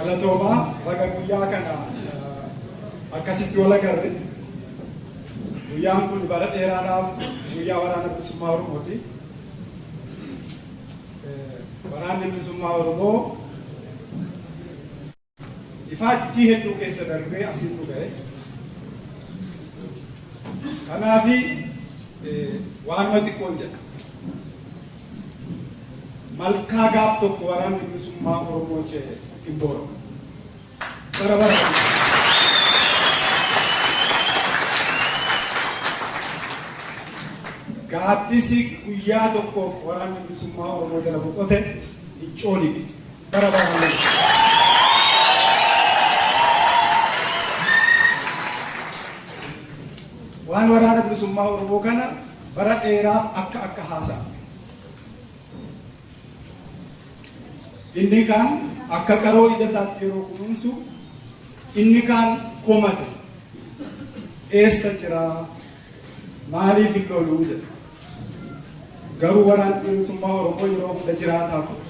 Galatoomaa baga guyyaa kana akkasitti wal agarre. Guyyaan kun bara dheeraadhaaf guyyaa waraana bilisummaa Oromooti. Waraanni bilisummaa Oromoo ifaajjii hedduu keessa darbee asiin dhuga'e. Kanaaf waanuma xiqqoon jedha. Malkaa gaaf tokko waraanni bilisummaa Oromoo cee hin booro. Bara bara. Gaaddisi guyyaa tokkoof waraanni bilisummaa Oromoo jala boqote iccooni miti. Bara bara. Waan waraana bilisummaa Oromoo kana bara dheeraaf akka haasa'a. Inni kaan akka qaroo ija isaatti yeroo kunuunsu, inni kaan komate. Eessa jira? Maaliif hin loluu jedha. Garuu waraanni bilisummaa Oromoo yeroo hunda jiraataa ture.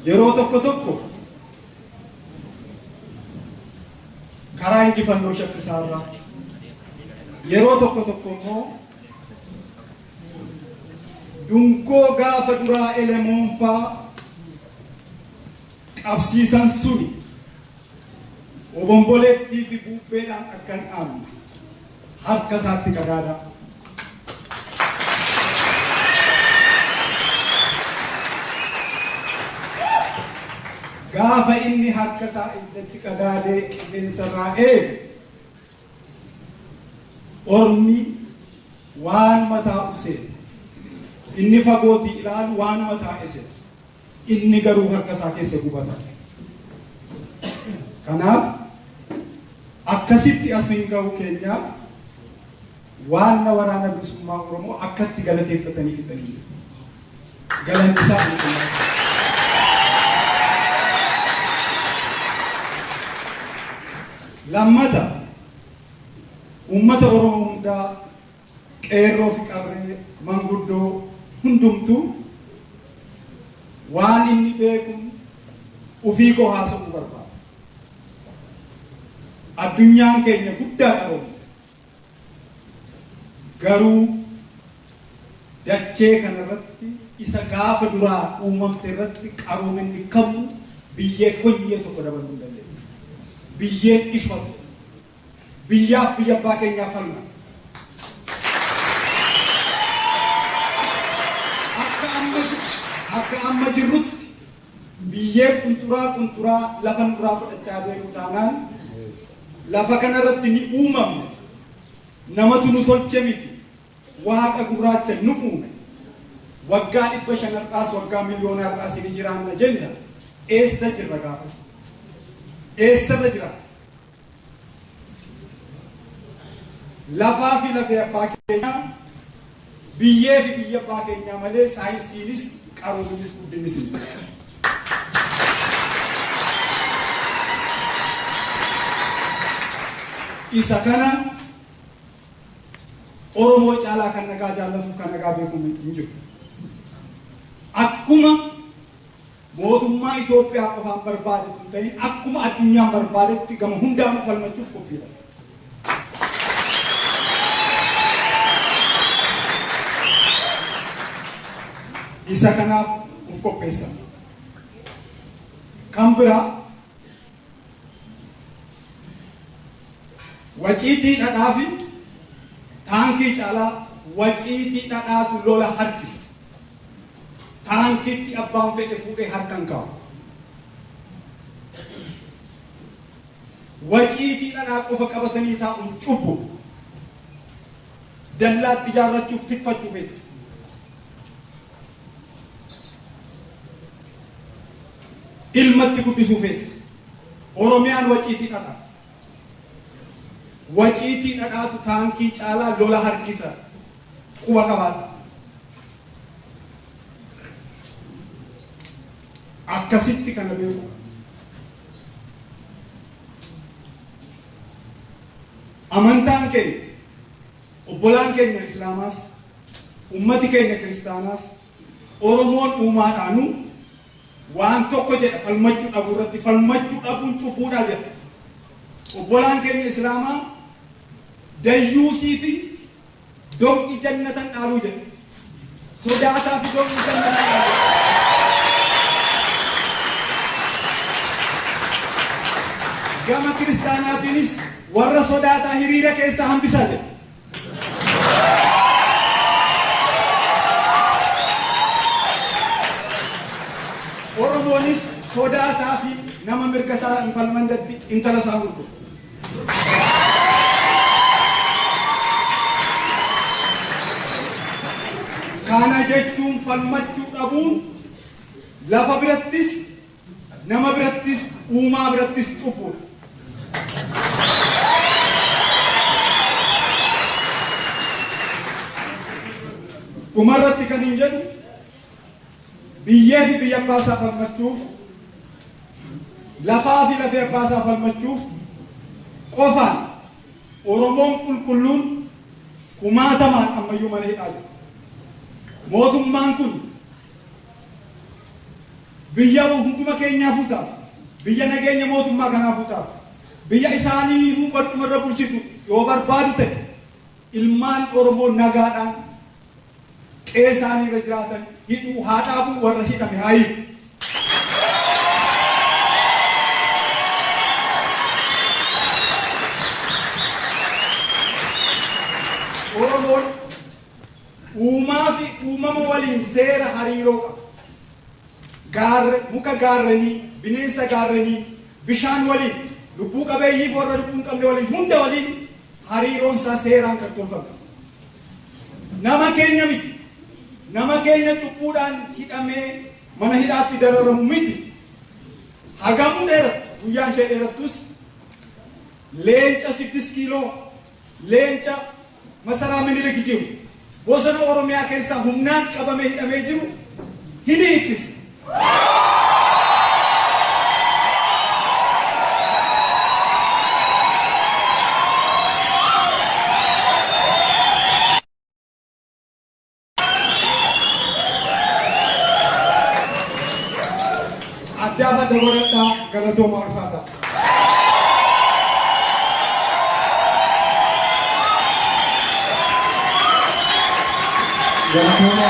Yeroo tokko tokko karaa injifannoo shaffisaarraa, yeroo tokko tokko immoo dungoo gaafa duraa elemoonfaa qabsiisan suni obomboleettii fi buupheedhaan akka hin dhaabne harka isaatti qadaada. Gaafa inni harka isaa iddatti qadaadee qilleensarraa eegu ormi waan mataa usee inni fagootii ilaalu waan mataa ese inni garuu harka isaa keessa gubata. Kanaaf akkasitti asiin ga'u keenyaaf waan waraana bilisummaa Oromoo akkatti galateeffatanii fixanii galanni isaa bilisummaa. Lammata ummata Oromoo hundaa qeerroo fi qarree manguddoo hundumtuu waan inni beeku ufii koo haasa'uu barbaada. Addunyaan keenya guddaa qaroome. Garuu dachee kanarratti isa gaafa duraa uumamte irratti qaroominni qabu biyyee konyee tokko dabaluu hin dandeenye. Biyyeen ishmatu. Biyyaaf biyya abbaa keenyaaf falma. Akka amma jirrutti biyyee kunturaa lafa duraa fudhachaa beeku taanaan lafa kanarratti ni uumamne. Namatu nu tolche miti. Waaqa gurraacha nu uume. Waggaa 500 waggaa miliyoonaadhaas ni jiraanna jenna. Eessa jirra gaafas? Eessarra jira? Lafaa fi lafee abbaa keenyaa, biyyee fi biyya abbaa keenyaa malee saayinsiinis qaroominis guddinis hin jiru. Isa kana Oromoo caalaa kan nagaa jaallatuuf kan nagaa beeku hin jiru. Akkuma mootummaa Itoophiyaa qofaan barbaadetu hin ta'in akkuma addunyaan barbaadetti gama hundaan falmachuuf qophiidha. Isa kanaaf uf qopheessan. Kan biraa waciitii dhadhaa fi taankii caalaa waciitii dhadhaatu lola harkisa. Taankitti abbaan fedhe fuudhee harkaan kaa'u. Waciitii dhadhaa qofa qabatanii taa'uun cubbu. Dallaatti ijaarrachuuf tikfachuu feessa. Ilmatti guddisuu feessa. Oromiyaan waciitii dhadhaa. Waciitii dhadhaatu taankii caalaa lola harkisa. Quba qabaata. Akkasitti kana beeku. Amantaan keenya, obbolaan keenya Islaamaas, ummati keenya Kiristaanaas, Oromoon uumaadhaanu waan tokko jedha falmachuu dhabu irratti falmachuu dhabuun cufuudha jedha. Obbolaan keenya Islaamaa dayyuusii fi doqii jannatan dhaaluu jedha. Sodaataa fi doqii jannatan dhaaluu. Gama kiristaanaatiinis warra sodaataa hiriira keessa hambisaa jedha. Oromoonis sodaataa fi nama mirga isaa hin falmandatti intala isaa gurguru. Kana jechuun falmachuu dhabuun lafa birattis nama birattis uumaa birattis cufuudha. Dhumarratti kan hin jedhu biyyee fi biyya abbaasaa falmachuuf lafaa fi lafee abbaasaa falmachuuf qofaan Oromoon qulqulluun kumaatamaan ammayyuu mana hidhaa jira. Mootummaan kun biyya hunduma keenyaafuu ta'a. Biyya nageenya mootummaa kanaafuu ta'a. Biyya isaanii hubachumarra bulchitu yoo barbaadu ta'e ilmaan Oromoo nagaadhaan qe'ee isaanii irra jiraatan hidhuu haa dhaabuu warra hidhame haa hiiku. Oromoon uumaa fi uumama waliin seera hariiroo qaba. Muka gaarranii, bineensa gaarranii, bishaan waliin, lubbuu qabeeyyii warra lubbuu hin qabne waliin hunda waliin hariiroon isaa seeraan kan tolfame. Nama keenya miti. Nama keenya cubbuudhaan hidhamee mana hidhaatti dararamu miti. Hagamuu dheeratu guyyaan ishee dheerattus leenca 6 kiiloo leenca masaraa Minilik jiru bosona Oromiyaa keessaa humnaan qabamee hidhamee jiru hin hiiksisa. Addaaba dabaladhaa galatooma ulfaataa. Galatooma